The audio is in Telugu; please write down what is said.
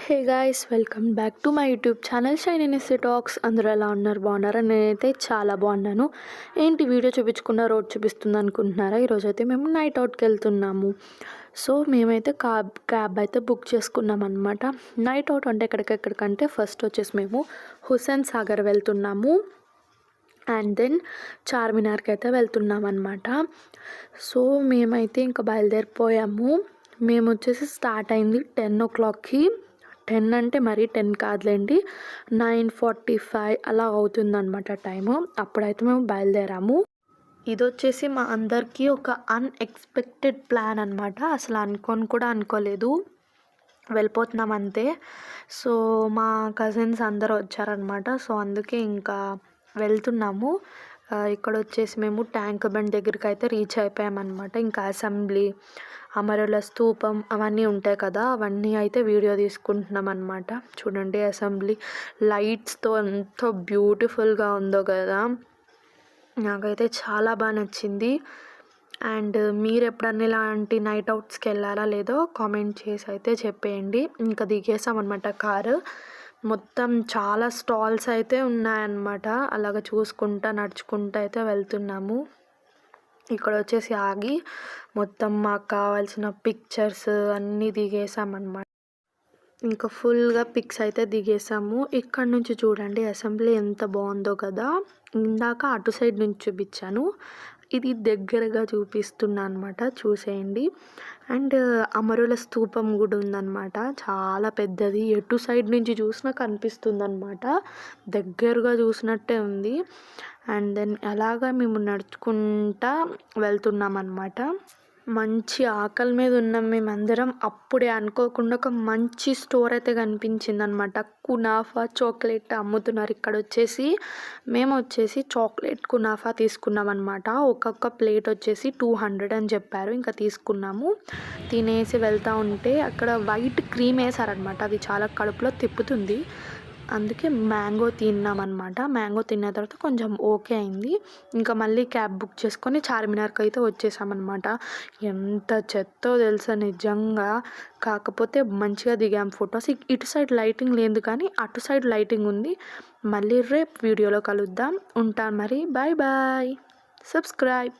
Hey guys, welcome back to my YouTube channel Shiny Nessie Talks. అందరూ ఎలా ఉన్నారు? బాగున్నారా? నేనైతే చాలా బాగున్నాను. ఏంటి వీడియో చూపించకుండా రోడ్ చూపిస్తుంది అనుకుంటున్నారా? ఈరోజు అయితే మేము నైట్ అవుట్కి వెళ్తున్నాము. సో మేమైతే క్యాబ్ అయితే బుక్ చేసుకున్నాం అనమాట. నైట్ అవుట్ అంటే ఎక్కడికంటే ఫస్ట్ వచ్చేసి మేము హుస్సేన్ సాగర్ వెళ్తున్నాము అండ్ దెన్ చార్మినార్కి అయితే వెళ్తున్నాం అనమాట. సో మేమైతే ఇంకా బయలుదేరిపోయాము. మేము వచ్చేసి స్టార్ట్ అయింది 10 o'clockకి. 10 అంటే మరీ 10 కాదులేండి, 9:45 అలా అవుతుందన్నమాట టైము. అప్పుడైతే మేము బయలుదేరాము. ఇది వచ్చేసి మా అందరికీ ఒక అన్ఎక్స్పెక్టెడ్ ప్లాన్ అనమాట. అసలు అనుకోని కూడా అనుకోలేదు, వెళ్ళిపోతున్నాం అంతే. సో మా కజిన్స్ అందరూ వచ్చారనమాట. సో అందుకే ఇంకా వెళ్తున్నాము. ఇక్కడ వచ్చేసి మేము ట్యాంక్ బండ్ దగ్గరికి అయితే రీచ్ అయిపోయామన్నమాట. ఇంకా అసెంబ్లీ, అమరుల స్తూపం అవన్నీ ఉంటాయి కదా, అవన్నీ అయితే వీడియో తీసుకుంటున్నాం అనమాట. చూడండి అసెంబ్లీ లైట్స్తో ఎంత బ్యూటిఫుల్గా ఉందో కదా, నాకైతే చాలా బాగా నచ్చింది. అండ్ మీరు ఎప్పుడన్నా ఇలాంటి నైట్ అవుట్స్కి వెళ్ళారా లేదో కామెంట్ చేసి అయితే చెప్పేయండి. ఇంకా దిగేసామన్నమాట కారు. మొత్తం చాలా స్టాల్స్ అయితే ఉన్నాయన్నమాట. అలాగ చూసుకుంటా నడుచుకుంటూ అయితే వెళ్తున్నాము. ఇక్కడ వచ్చేసి ఆగి మొత్తం మాకు కావాల్సిన పిక్చర్స్ అన్నీ దిగేసామన్నమాట. ఇంకా ఫుల్గా పిక్స్ అయితే దిగేసాము. ఇక్కడ నుంచి చూడండి అసెంబ్లీ ఎంత బాగుందో కదా. ఇందాక అటు సైడ్ నుంచి చూపించాను, ఇది దగ్గరగా చూపిస్తున్నా అనమాట, చూసేయండి. అండ్ అమరుల స్తూపం కూడా ఉందన్నమాట, చాలా పెద్దది. ఎటు సైడ్ నుంచి చూసినా కనిపిస్తుంది అనమాట, దగ్గరగా చూసినట్టే ఉంది. అండ్ దెన్ అలాగా మేము నడుచుకుంటా వెళ్తున్నాం అనమాట. మంచి ఆకలి మీద ఉన్నాం మేమందరం. అప్పుడే అనుకోకుండా ఒక మంచి స్టోర్ అయితే కనిపించింది అనమాట. కునాఫా చాక్లెట్ అమ్ముతున్నారు. ఇక్కడ వచ్చేసి మేము వచ్చేసి చాక్లెట్ కునాఫా తీసుకున్నాం అనమాట. ఒక్కొక్క ప్లేట్ వచ్చేసి 200 అని చెప్పారు. ఇంకా తీసుకున్నాము. తినేసి వెళ్తూ ఉంటే అక్కడ వైట్ క్రీమ్ వేసారనమాట, అది చాలా కడుపులో తిప్పుతుంది. అందుకే మ్యాంగో తిన్నామన్నమాట. మ్యాంగో తిన్న తర్వాత కొంచెం ఓకే అయింది. ఇంకా మళ్ళీ క్యాబ్ బుక్ చేసుకొని చార్మినార్కి అయితే వచ్చేసామన్నమాట. ఎంత చెత్తో తెలుసా నిజంగా. కాకపోతే మంచిగా దిగాం ఫొటోస్. ఇటు సైడ్ లైటింగ్ లేదు కానీ అటు సైడ్ లైటింగ్ ఉంది. మళ్ళీ రేపు వీడియోలో కలుద్దాం. ఉంటాను మరి, బాయ్ బాయ్. సబ్స్క్రైబ్.